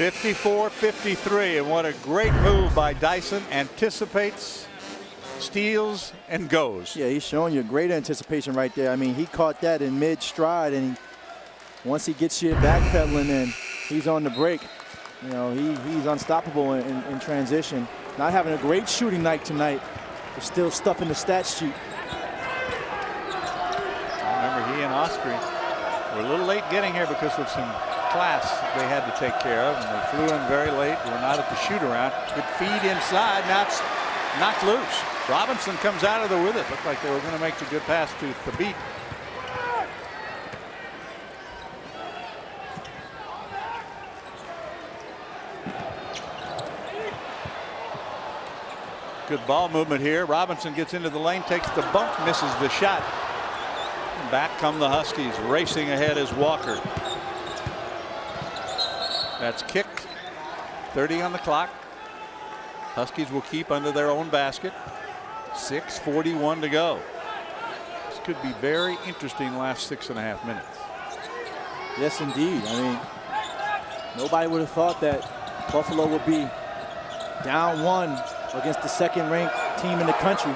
54-53, and what a great move by Dyson. Anticipates, steals, and goes. Yeah, he's showing you great anticipation right there. I mean, he caught that in mid-stride, and once he gets you backpedaling and he's on the break, you know, he's unstoppable in transition. Not having a great shooting night tonight, but still stuff in the stat sheet. I remember he and Austria were a little late getting here because of some class they had to take care of, and they flew in very late. They were not at the shoot-around. Good feed inside. Now it's knocked loose. Robinson comes out of there with it. Looked like they were going to make the good pass to Thabit. Good ball movement here. Robinson gets into the lane, takes the bump, misses the shot. And back come the Huskies. Racing ahead is Walker. That's kicked. 30 on the clock. Huskies will keep under their own basket. 6:41 to go. This could be very interesting last 6.5 minutes. Yes, indeed. I mean, nobody would have thought that Buffalo would be down 1 against the second-ranked team in the country.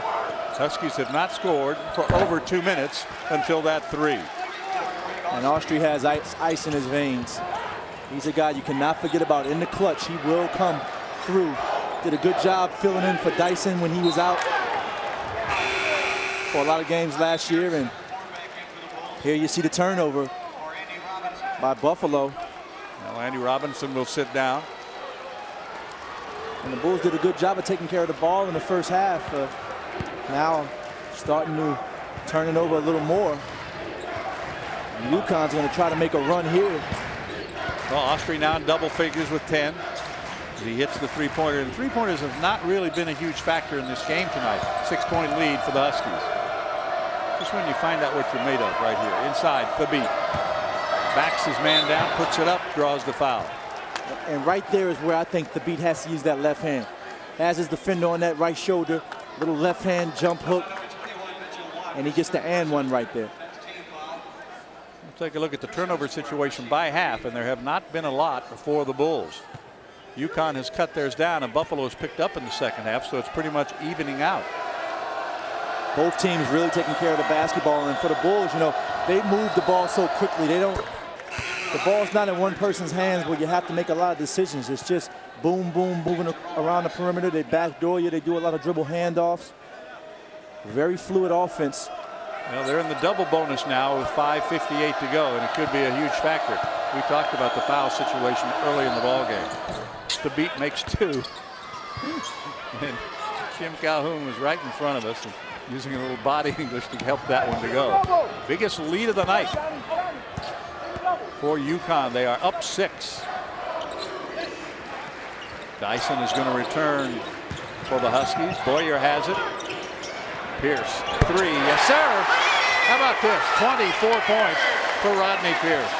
Huskies have not scored for over 2 minutes until that 3. And Austria has ice in his veins. He's a guy you cannot forget about in the clutch. He will come through. Did a good job filling in for Dyson when he was out for a lot of games last year. And here you see the turnover by Buffalo. Now Andy Robinson will sit down. And the Bulls did a good job of taking care of the ball in the first half. Now starting to turn it over a little more. And UConn's going to try to make a run here. Well, Austria now in double figures with 10. He hits the three-pointer. And three-pointers have not really been a huge factor in this game tonight. 6-point lead for the Huskies. Just when you find out what you're made of right here. Inside, Thabit. Backs his man down, puts it up, draws the foul. And right there is where I think Thabit has to use that left hand. Has his defender on that right shoulder. Little left hand jump hook. And he gets the and one right there. We'll take a look at the turnover situation by half, and there have not been a lot for the Bulls. UConn has cut theirs down, and Buffalo has picked up in the second half, so it's pretty much evening out. Both teams really taking care of the basketball, and for the Bulls, you know, they move the ball so quickly. The ball's not in one person's hands where you have to make a lot of decisions. It's just boom, boom, moving around the perimeter. They backdoor you. They do a lot of dribble handoffs. Very fluid offense. Well, they're in the double bonus now with 5:58 to go, and it could be a huge factor. We talked about the foul situation early in the ball game. Thabit makes 2. And Jim Calhoun was right in front of us and using a little body English to help that one to go. Biggest lead of the night for UConn. They are up 6. Dyson is going to return for the Huskies. Boyer has it. Pierce, 3, yes sir. How about this? 24 points for Rodney Pierce.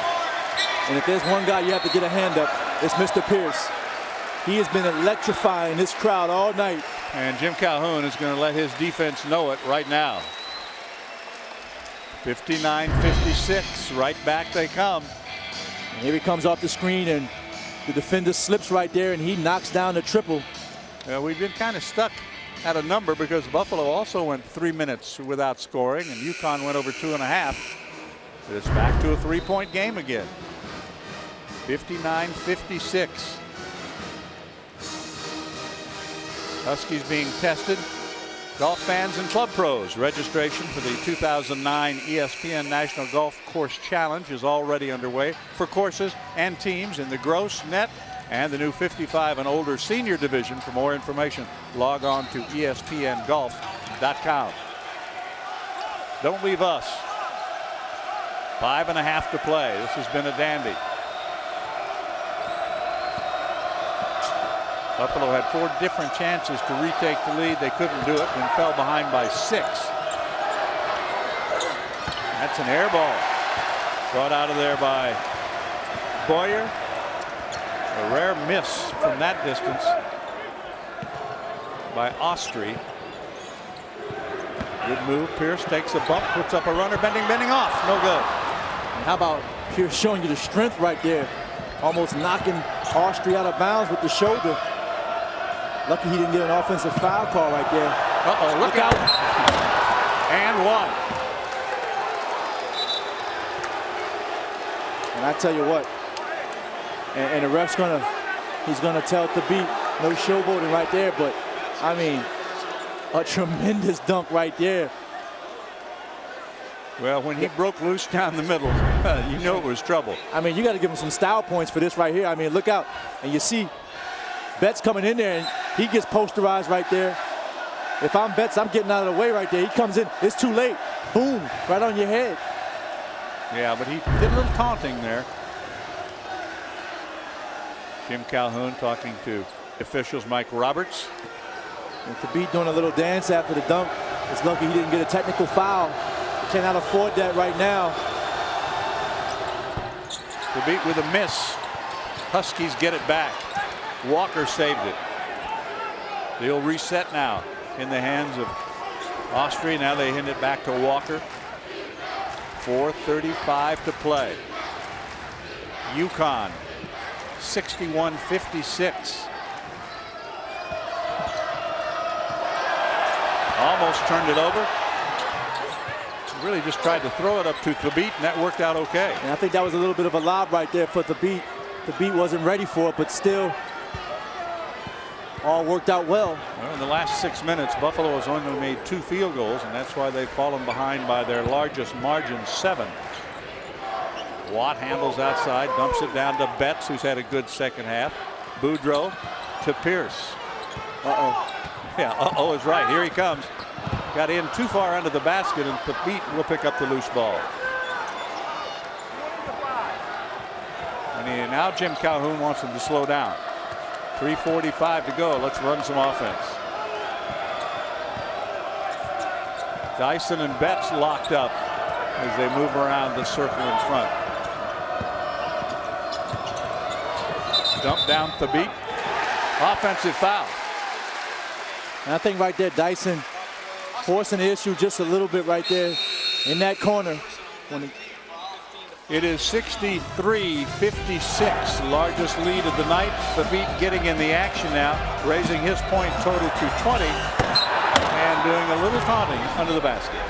And if there's one guy you have to get a hand up, it's Mr. Pierce. He has been electrifying this crowd all night. And Jim Calhoun is going to let his defense know it right now. 59-56, right back they come. And here he comes off the screen, and the defender slips right there, and he knocks down the triple. We've been kind of stuck at a number because Buffalo also went 3 minutes without scoring, and UConn went over 2.5. But it's back to a 3-point game again. 59-56. Huskies being tested. Golf fans and club pros. Registration for the 2009 ESPN National Golf Course Challenge is already underway for courses and teams in the Gross, Net, and the new 55 and older senior division. For more information, log on to espngolf.com. Don't leave us. 5.5 to play. This has been a dandy. Buffalo had 4 different chances to retake the lead. They couldn't do it and fell behind by 6. That's an air ball. Brought out of there by Boyer. A rare miss from that distance by Austria. Good move. Pierce takes a bump, puts up a runner, bending off. No good. And how about Pierce showing you the strength right there, almost knocking Austria out of bounds with the shoulder. Lucky he didn't get an offensive foul call right there. Uh-oh, look out. And one. And I tell you what, and the ref's he's gonna tell Thabit no showboating right there, but I mean, a tremendous dunk right there. Well, when he broke loose down the middle, you know it was trouble. I mean, you got to give him some style points for this right here. I mean, look out. And you see Betts coming in there, and he gets posterized right there. If I'm Betts, I'm getting out of the way right there. He comes in. It's too late. Boom. Right on your head. Yeah, but he did a little taunting there. Jim Calhoun talking to officials Mike Roberts. And Thabit doing a little dance after the dunk. It's lucky he didn't get a technical foul. Cannot afford that right now. Thabit with a miss. Huskies get it back. Walker saved it. They'll reset now in the hands of Austria. Now they hand it back to Walker. 4:35 to play. UConn 61-56. Almost turned it over. Really just tried to throw it up to Thabit, and that worked out okay. And I think that was a little bit of a lob right there for Thabit. Thabit wasn't ready for it, but still all worked out well. Well, in the last 6 minutes, Buffalo has only made 2 field goals, and that's why they've fallen behind by their largest margin, 7. Watt handles outside, dumps it down to Betts, who's had a good second half. Boudreau to Pierce. Uh-oh. Yeah, uh-oh is right. Here he comes. Got in too far under the basket, and Thabit will pick up the loose ball. And now Jim Calhoun wants him to slow down. 3:45 to go. Let's run some offense. Dyson and Betts locked up as they move around the circle in front. Dump down Thabit. Offensive foul. And I think right there, Dyson forcing the issue just a little bit right there in that corner. It is 63-56, largest lead of the night. Thabit getting in the action now, raising his point total to 20 and doing a little taunting under the basket.